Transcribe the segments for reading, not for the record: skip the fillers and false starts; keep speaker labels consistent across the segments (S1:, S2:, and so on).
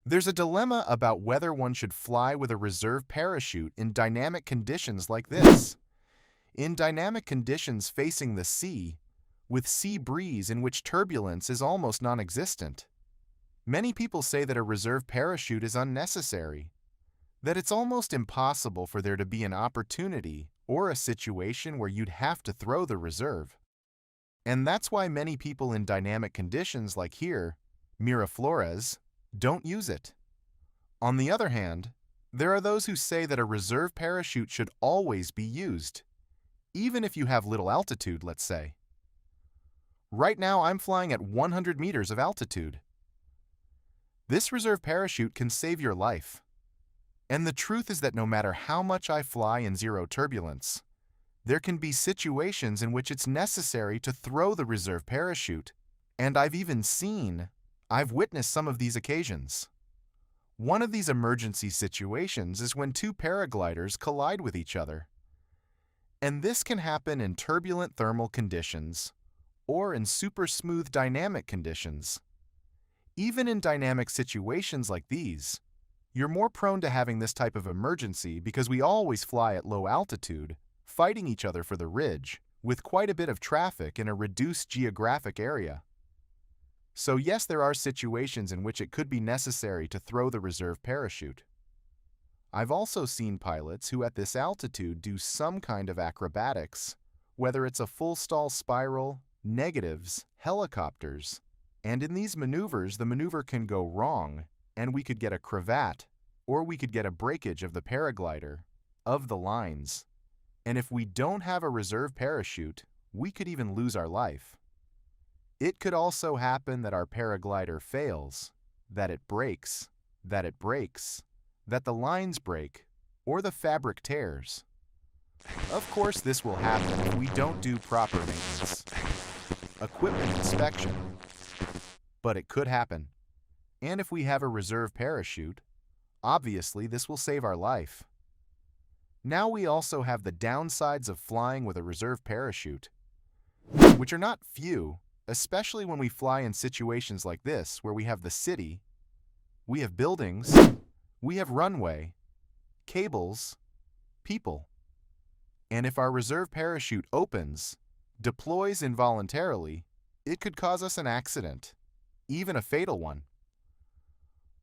S1: There's a dilemma about whether one should fly with a reserve parachute in dynamic conditions like this. In dynamic conditions facing the sea, with sea breeze in which turbulence is almost non-existent, many people say that a reserve parachute is unnecessary, that it's almost impossible for there to be an opportunity or a situation where you'd have to throw the reserve. And that's why many people in dynamic conditions like here, Miraflores, don't use it. On the other hand, there are those who say that a reserve parachute should always be used, even if you have little altitude, let's say. Right now, I'm flying at 100 meters of altitude. This reserve parachute can save your life. And the truth is that no matter how much I fly in zero turbulence, there can be situations in which it's necessary to throw the reserve parachute, and I've witnessed some of these occasions. One of these emergency situations is when two paragliders collide with each other. And this can happen in turbulent thermal conditions or in super smooth dynamic conditions. Even in dynamic situations like these, you're more prone to having this type of emergency because we always fly at low altitude, fighting each other for the ridge, with quite a bit of traffic in a reduced geographic area. So yes, there are situations in which it could be necessary to throw the reserve parachute. I've also seen pilots who at this altitude do some kind of acrobatics, whether it's a full stall spiral, negatives, helicopters, and in these maneuvers the maneuver can go wrong and we could get a cravat, or we could get a breakage of the paraglider, of the lines. And if we don't have a reserve parachute, we could even lose our life. It could also happen that our paraglider fails, that it breaks, that the lines break, or the fabric tears. Of course, this will happen if we don't do proper maintenance, equipment inspection, but it could happen. And if we have a reserve parachute, obviously this will save our life. Now we also have the downsides of flying with a reserve parachute, which are not few, especially when we fly in situations like this where we have the city, we have buildings, we have runway, cables, people. And if our reserve parachute opens, deploys involuntarily, it could cause us an accident, even a fatal one.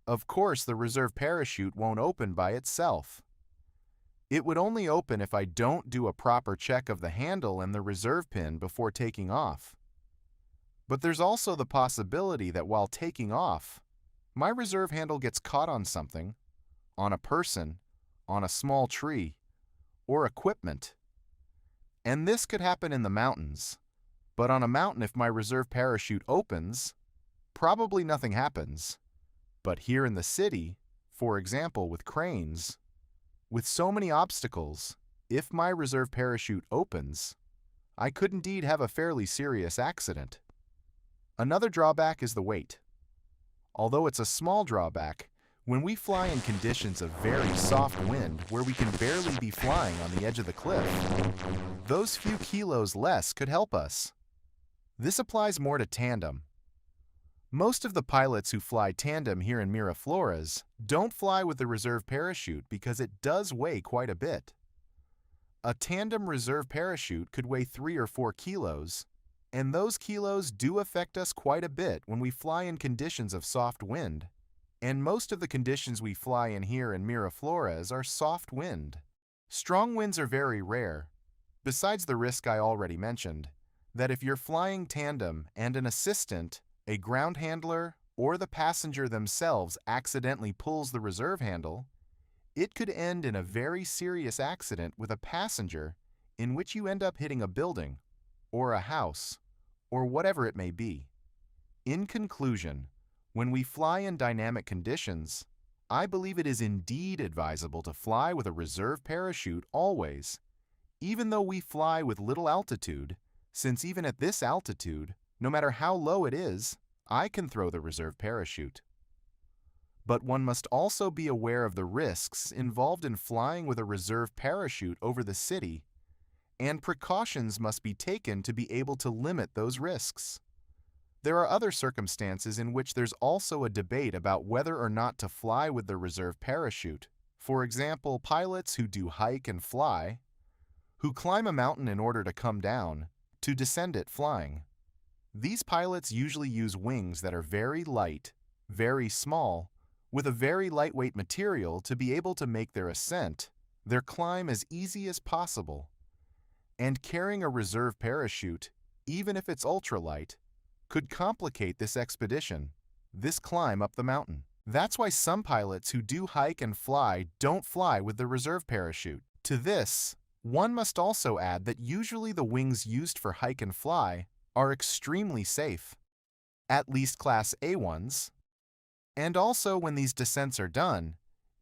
S1: Of course, the reserve parachute won't open by itself. It would only open if I don't do a proper check of the handle and the reserve pin before taking off. But there's also the possibility that while taking off, my reserve handle gets caught on something, on a person, on a small tree, or equipment. And this could happen in the mountains. But on a mountain, if my reserve parachute opens, probably nothing happens. But here in the city, for example with cranes, with so many obstacles, if my reserve parachute opens, I could indeed have a fairly serious accident. Another drawback is the weight. Although it's a small drawback, when we fly in conditions of very soft wind where we can barely be flying on the edge of the cliff, those few kilos less could help us. This applies more to tandem. Most of the pilots who fly tandem here in Miraflores don't fly with the reserve parachute because it does weigh quite a bit. A tandem reserve parachute could weigh 3 or 4 kilos, and those kilos do affect us quite a bit when we fly in conditions of soft wind. And most of the conditions we fly in here in Miraflores are soft wind. Strong winds are very rare, besides the risk I already mentioned, that if you're flying tandem and an assistant, a ground handler, or the passenger themselves accidentally pulls the reserve handle, it could end in a very serious accident with a passenger in which you end up hitting a building, or a house, or whatever it may be. In conclusion, when we fly in dynamic conditions, I believe it is indeed advisable to fly with a reserve parachute always, even though we fly with little altitude, since even at this altitude, no matter how low it is, I can throw the reserve parachute. But one must also be aware of the risks involved in flying with a reserve parachute over the city, and precautions must be taken to be able to limit those risks. There are other circumstances in which there's also a debate about whether or not to fly with the reserve parachute. For example, pilots who do hike and fly, who climb a mountain in order to come down, to descend it flying. These pilots usually use wings that are very light, very small, with a very lightweight material to be able to make their ascent, their climb as easy as possible. And carrying a reserve parachute, even if it's ultralight, could complicate this expedition, this climb up the mountain. That's why some pilots who do hike and fly don't fly with the reserve parachute. To this, one must also add that usually the wings used for hike and fly are extremely safe, at least Class A ones. And also when these descents are done,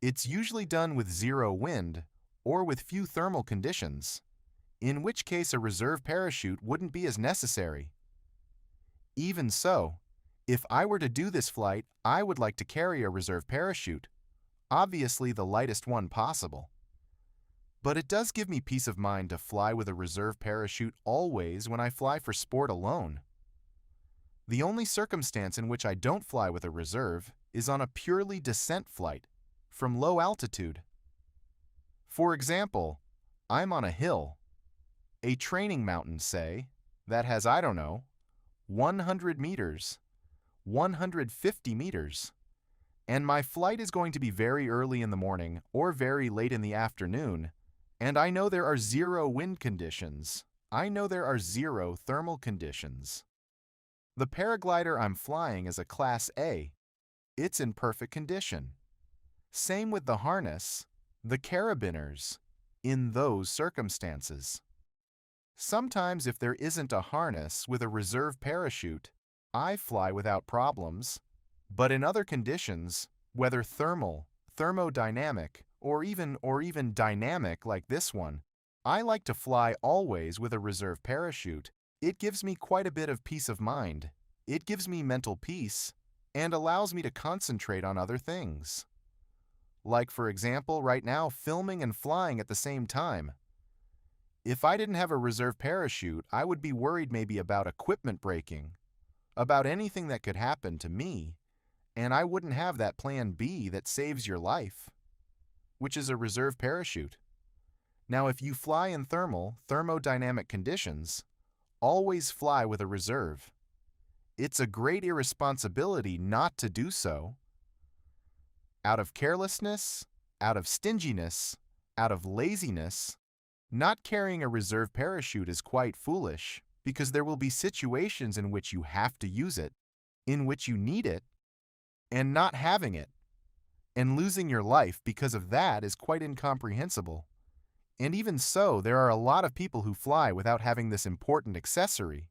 S1: it's usually done with zero wind or with few thermal conditions, in which case a reserve parachute wouldn't be as necessary. Even so, if I were to do this flight, I would like to carry a reserve parachute, obviously the lightest one possible. But it does give me peace of mind to fly with a reserve parachute always when I fly for sport alone. The only circumstance in which I don't fly with a reserve is on a purely descent flight, from low altitude. For example, I'm on a hill, a training mountain, say, that has, 100 meters, 150 meters, and my flight is going to be very early in the morning or very late in the afternoon, and I know there are zero wind conditions. I know there are zero thermal conditions. The paraglider I'm flying is a Class A. It's in perfect condition. Same with the harness, the carabiners, in those circumstances. Sometimes if there isn't a harness with a reserve parachute, I fly without problems, but in other conditions, whether thermal, thermodynamic, or even dynamic like this one, I like to fly always with a reserve parachute. It gives me quite a bit of peace of mind. It gives me mental peace and allows me to concentrate on other things. Like for example, right now, filming and flying at the same time. If I didn't have a reserve parachute, I would be worried maybe about equipment breaking, about anything that could happen to me, and I wouldn't have that plan B that saves your life, which is a reserve parachute. Now, if you fly in thermodynamic conditions, always fly with a reserve. It's a great irresponsibility not to do so. Out of carelessness, out of stinginess, out of laziness, not carrying a reserve parachute is quite foolish, because there will be situations in which you have to use it, in which you need it, and not having it, and losing your life because of that is quite incomprehensible. And even so, there are a lot of people who fly without having this important accessory.